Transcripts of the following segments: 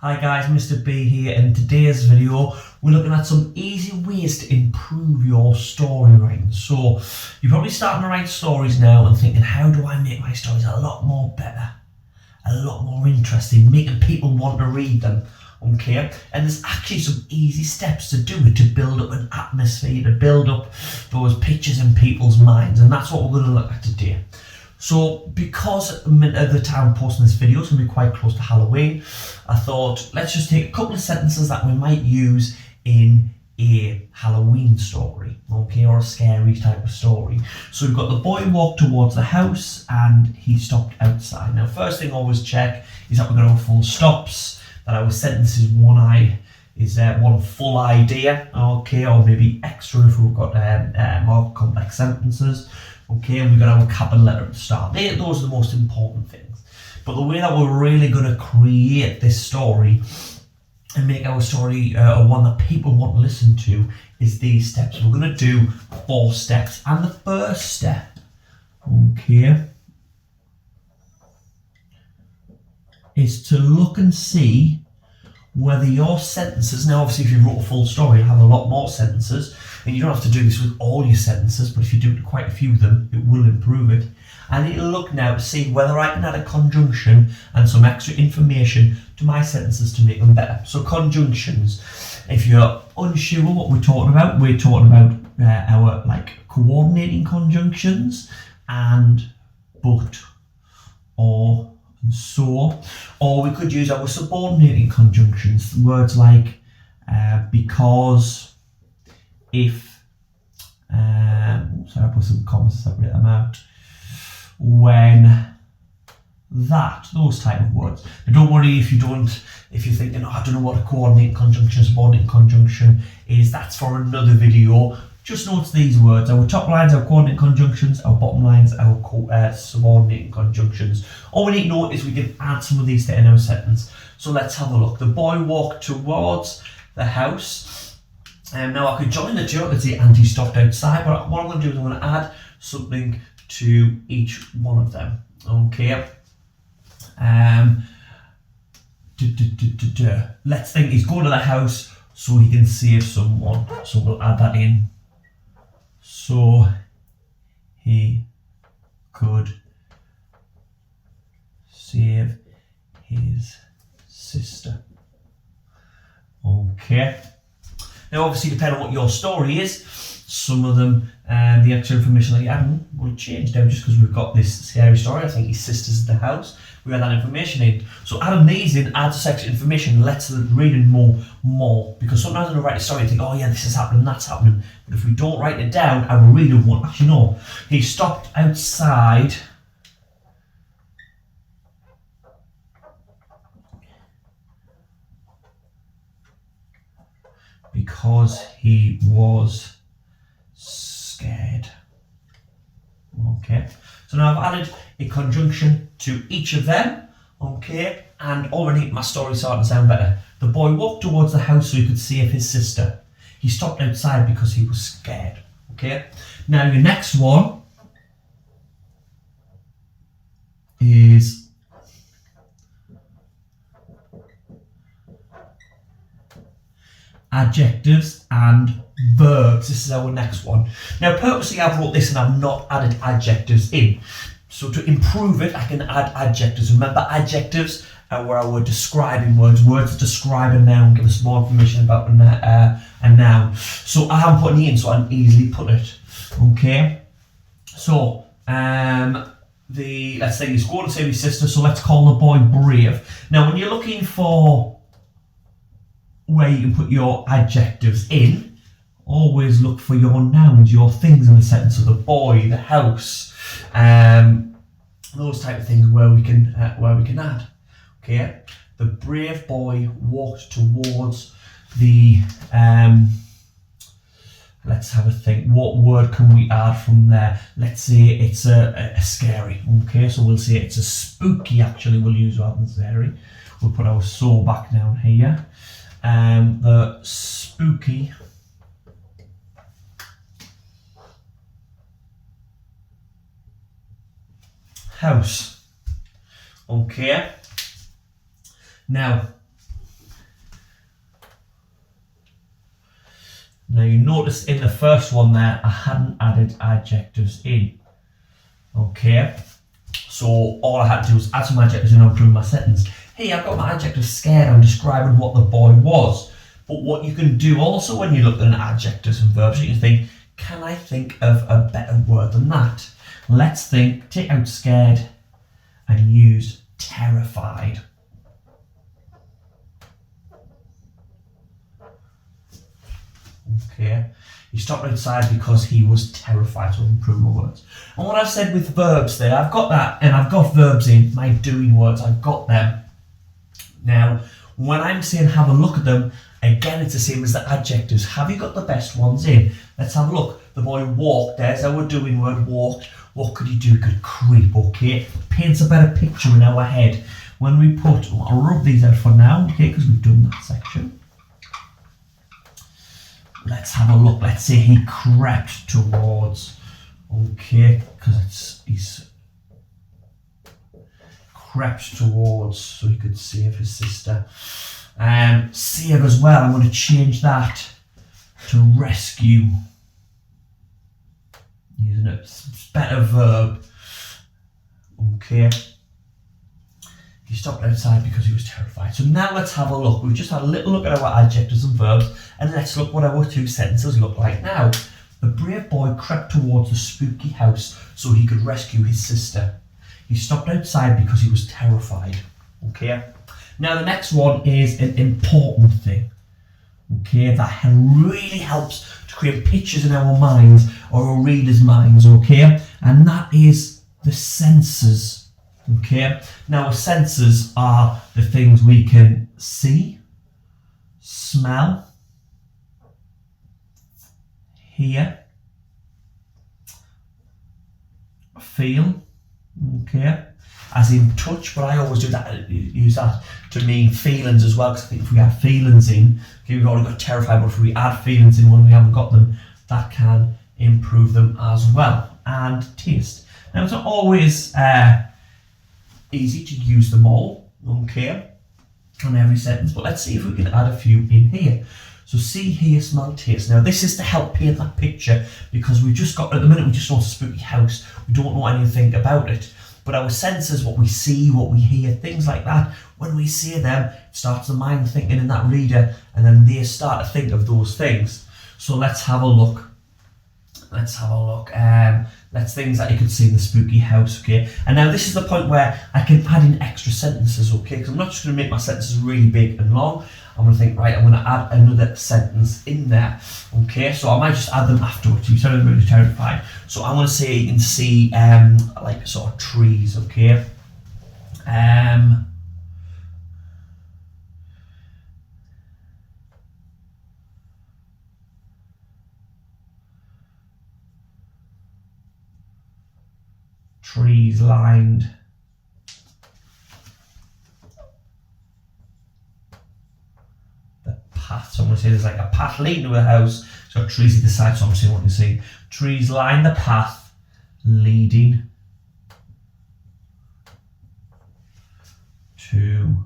Hi guys, Mr. B here. In today's video, we're looking at some easy ways to improve your story writing. So, you're probably starting to write stories now and thinking, how do I make my stories a lot more better, a lot more interesting, making people want to read them, okay? And there's actually some easy steps to do it, to build up an atmosphere, to build up those pictures in people's minds, and that's what we're going to look at today. So, because at the time I'm posting this video, it's going to be quite close to Halloween, I thought let's just take a couple of sentences that we might use in a Halloween story, okay, or a scary type of story. So we've got the boy walked towards the house and he stopped outside. Now, first thing I always check is that we're going to have full stops, that our sentence is one full idea, okay, or maybe extra if we've got more complex sentences. Okay, and we've got our capital letter at the start. Those are the most important things. But the way that we're really going to create this story and make our story one that people want to listen to is these steps. We're going to do 4 steps. And the first step, okay, is to look and see whether your sentences, now obviously if you wrote a full story, you'll have a lot more sentences, and you don't have to do this with all your sentences, but if you do quite a few of them, it will improve it. I need to look now to see whether I can add a conjunction and some extra information to my sentences to make them better. So conjunctions, if you're unsure what we're talking about our coordinating conjunctions and but, or, and so, or we could use our subordinating conjunctions, words like because, if, sorry, I put some commas to separate them out, when, that, those type of words. Now don't worry if you're thinking, I don't know what a coordinating conjunction, subordinating conjunction is, that's for another video. Just note these words. Our top lines are coordinating conjunctions, our bottom lines are subordinating conjunctions. All we need to know is we can add some of these to in our sentence. So let's have a look. The boy walked towards the house. Now I could join the two, I could say, and he stopped outside, but what I'm going to do is I'm going to add something to each one of them. Okay. Let's think he's going to the house so he can save someone. So we'll add that in. So he could save his sister. Okay. Now, obviously, depending on what your story is, some of them, the extra information that you add will change now just because we've got this scary story. I think his sister's in the house. We add that information in. So adding these in adds this extra information, lets the reading more. Because sometimes when I write a story, I think, oh yeah, this is happening, that's happening. But if we don't write it down, our reader won't actually know. He stopped outside because he was scared. Okay, so now I've added a conjunction to each of them, okay, and already my story's starting to sound better. The boy walked towards the house so he could save his sister. He stopped outside because he was scared, okay. Now your next one is adjectives and verbs. This is our next one. Now purposely I've wrote this and I've not added adjectives in. So to improve it, I can add adjectives. Remember, adjectives are our describing words that describe a noun, give us more information about a noun. So I haven't put any in, so I can easily put it. Okay. So let's say he's going to save his sister, so let's call the boy brave. Now when you're looking for where you can put your adjectives in, always look for your nouns, your things in the sentence. So the boy, the house, those type of things where we can add. Okay, the brave boy walked towards the. Let's have a think. What word can we add from there? Let's say it's a scary. Okay, so we'll say it's a spooky. Actually, we'll use rather than scary. We'll put our so back down here. The spooky house. Okay. Now, Now you notice in the first one there, I hadn't added adjectives in. Okay, so all I had to do was add some adjectives in and improve my sentence. Hey, I've got my adjective scared, I'm describing what the boy was. But what you can do also when you look at adjectives and verbs, you can think, can I think of a better word than that? Let's think, take out scared and use terrified. Okay, he stopped outside because he was terrified, so improve my words. And what I've said with verbs there, I've got that, and I've got verbs in my doing words, I've got them. Now, when I'm saying have a look at them, again, it's the same as the adjectives. Have you got the best ones in? Let's have a look. The boy walked, there's our doing word, walked. What could he do? He could creep, okay? Paints a better picture in our head. When we put, I'll rub these out for now, okay, because we've done that section. Let's have a look. Let's say he crept towards, okay, because he's crept towards so he could save his sister. Save as well, I'm going to change that to rescue. Using a better verb. Okay. He stopped outside because he was terrified. So now let's have a look. We've just had a little look at our adjectives and verbs, and let's look what our two sentences look like now. The brave boy crept towards the spooky house so he could rescue his sister. He stopped outside because he was terrified. Okay. Now the next one is an important thing. Okay, that really helps to create pictures in our minds or our readers' minds. Okay, and that is the senses. Okay, now our senses are the things we can see, smell, hear, feel. Okay, as in touch, but I always do that, use that to mean feelings as well, because I think if we have feelings in, okay, we've already got terrified, but if we add feelings in when we haven't got them, that can improve them as well. And taste. Now it's not always easy to use them all, okay, on every sentence, but let's see if we can add a few in here. So see, hear, smell, taste. Now this is to help paint that picture, because we've just got, at the minute we just know it's a spooky house, we don't know anything about it. But our senses, what we see, what we hear, things like that, when we see them, it starts the mind thinking in that reader, and then they start to think of those things. So let's have a look. Let's have a look. That's things that you could see in the spooky house, okay? And now this is the point where I can add in extra sentences, okay? Because I'm not just going to make my sentences really big and long. I'm going to think, right, I'm going to add another sentence in there, okay? So I might just add them afterwards. You sound really terrified. So I'm going to say you can see, like sort of trees, okay? Trees lined the path. So I'm going to say there's like a path leading to a house. It's got trees either side, so I'm saying what you see. Trees line the path leading to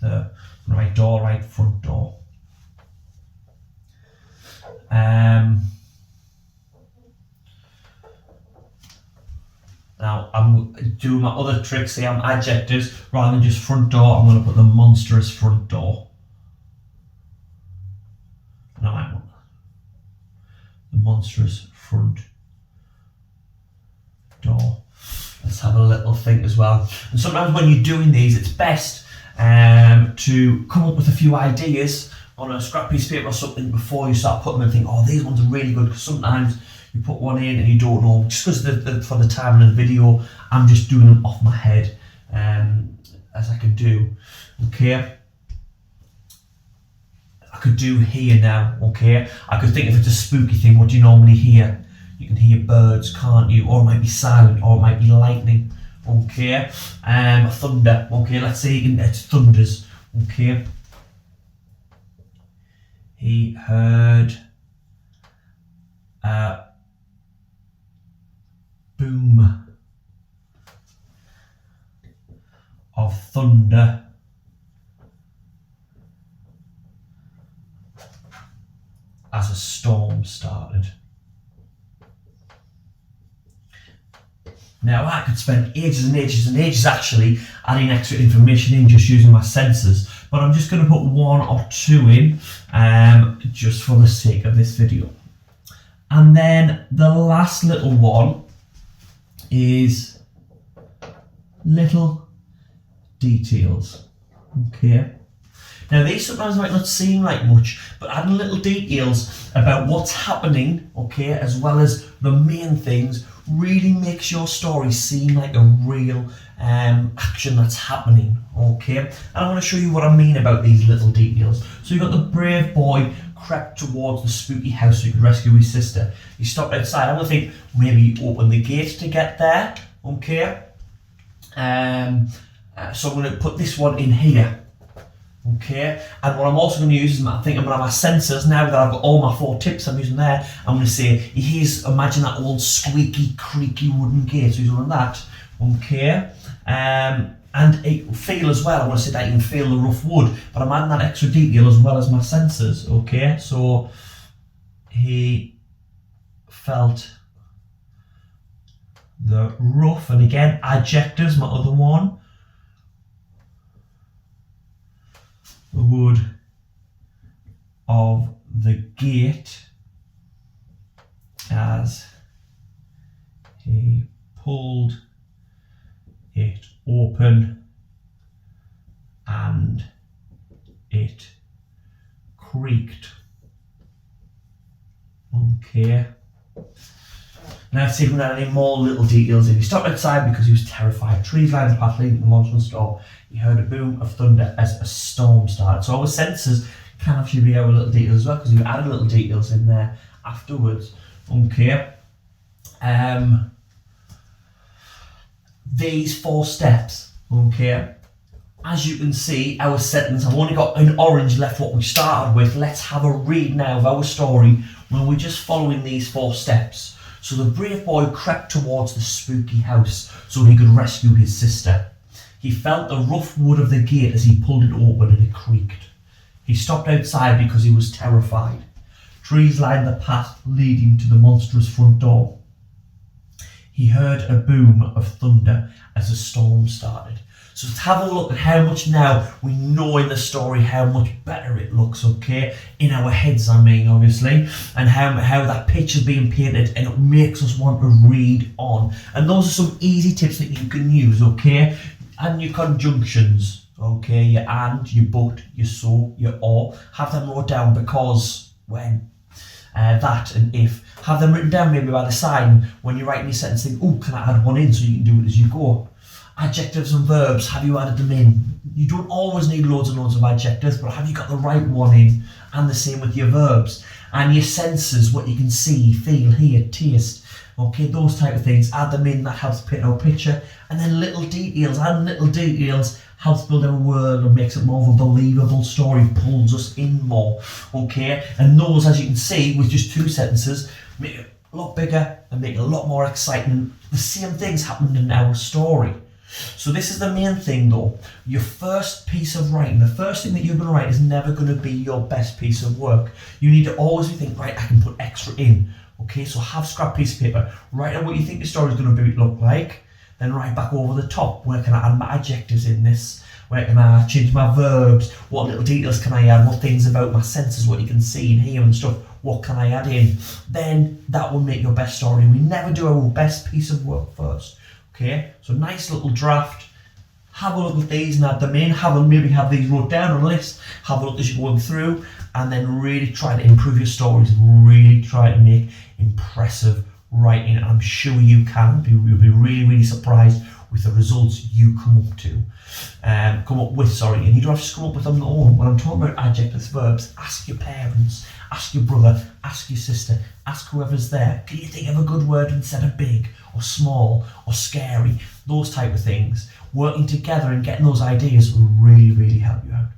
the right door, right front door. Now I'm doing my other tricks here. I'm adjectives rather than just front door. I'm going to put the monstrous front door. And I might want the monstrous front door. Let's have a little think as well. And sometimes when you're doing these, it's best to come up with a few ideas on a scrap piece of paper or something before you start putting them and think, oh, these ones are really good, because sometimes you put one in and you don't know, just because for the time in the video, I'm just doing them off my head as I can do. Okay, I could do hear now. Okay, I could think if it's a spooky thing, what do you normally hear? You can hear birds, can't you? Or it might be silent, or it might be lightning. Okay, thunder. Okay, let's say it's thunders. Okay, he heard a boom of thunder Now I could spend ages and ages and ages actually adding extra information in just using my senses, but I'm just going to put 1 or 2 in just for the sake of this video. And then the last little one is little details. Okay. Now these sometimes might not seem like much, but adding little details about what's happening, okay, as well as the main things, really makes your story seem like a real action that's happening, okay? And I want to show you what I mean about these little details. So you've got the brave boy crept towards the spooky house so he could rescue his sister. He stopped outside. I'm going to think maybe he opened the gate to get there, okay? So I'm going to put this one in here. Okay, and what I'm also going to use is I'm going to have my sensors. Now that I've got all my 4 tips I'm using there, I'm going to say, here's, imagine that old squeaky, creaky wooden gate. So he's doing that. Okay, and it feel as well. I want to say that you can feel the rough wood, but I'm adding that extra detail as well as my sensors. Okay, so he felt the rough, and again, adjectives, my other one. The wood of the gate as he pulled it open and it creaked. Okay. Now let's see if we can add any more little details in. He stopped outside because he was terrified. Trees lined the path leading to the monstrous door. He heard a boom of thunder as a storm started. So our senses can actually be our little details as well, because we've added little details in there afterwards. Okay. These 4 steps, okay. As you can see, our sentence, I've only got in orange left what we started with. Let's have a read now of our story when we're just following these 4 steps. So the brave boy crept towards the spooky house so he could rescue his sister. He felt the rough wood of the gate as he pulled it open and it creaked. He stopped outside because he was terrified. Trees lined the path leading to the monstrous front door. He heard a boom of thunder as a storm started. So let's have a look at how much now we know in the story, how much better it looks, okay? In our heads, I mean, obviously, and how that picture's being painted, and it makes us want to read on. And those are some easy tips that you can use, okay? And your conjunctions, okay? Your and, your but, your so, your or. Have them wrote down because, when, that and if. Have them written down maybe by the side, and when you're writing your sentence, think, oh, can I add one in so you can do it as you go? Adjectives and verbs, have you added them in? You don't always need loads and loads of adjectives, but have you got the right one in? And the same with your verbs. And your senses, what you can see, feel, hear, taste, okay, those type of things, add them in. That helps paint our picture. And then little details, adding little details helps build our world and makes it more of a believable story, pulls us in more, okay? And those, as you can see, with just 2 sentences, make it a lot bigger and make it a lot more exciting. The same things happened in our story. So this is the main thing though. Your first piece of writing, the first thing that you're going to write is never going to be your best piece of work. You need to always think, right, I can put extra in. Okay, so have scrap piece of paper, write out what you think the story is going to look like, then write back over the top, where can I add my adjectives in this? Where can I change my verbs? What little details can I add? What things about my senses, what you can see and hear and stuff, what can I add in? Then that will make your best story. We never do our best piece of work first. Okay, so nice little draft. Have a look at these and add them in. Maybe have these wrote down on a list. Have a look as you're going through, and then really try to improve your stories and really try to make impressive writing. I'm sure you can. You'll be really, really surprised with the results you come up with, and you don't have to just come up with them on your own. When I'm talking about adjectives, verbs, ask your parents, ask your brother, ask your sister, ask whoever's there. Can you think of a good word instead of big or small or scary? Those type of things. Working together and getting those ideas will really, really help you out.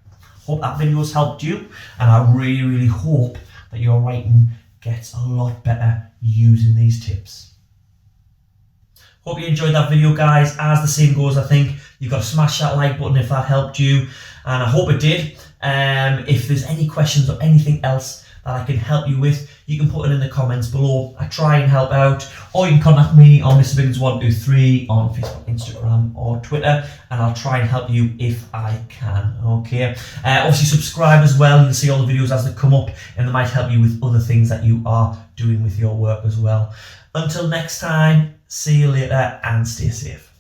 Hope that video has helped you, and I really, really hope that your writing gets a lot better using these tips. Hope you enjoyed that video, guys. As the saying goes, I think you've got to smash that like button if that helped you, and I hope it did. If there's any questions or anything else that I can help you with, you can put it in the comments below. I try and help out, or you can contact me on Mr. Biggins123 on Facebook, Instagram, or Twitter, and I'll try and help you if I can. Okay. Obviously, subscribe as well. You'll see all the videos as they come up, and they might help you with other things that you are doing with your work as well. Until next time, see you later and stay safe.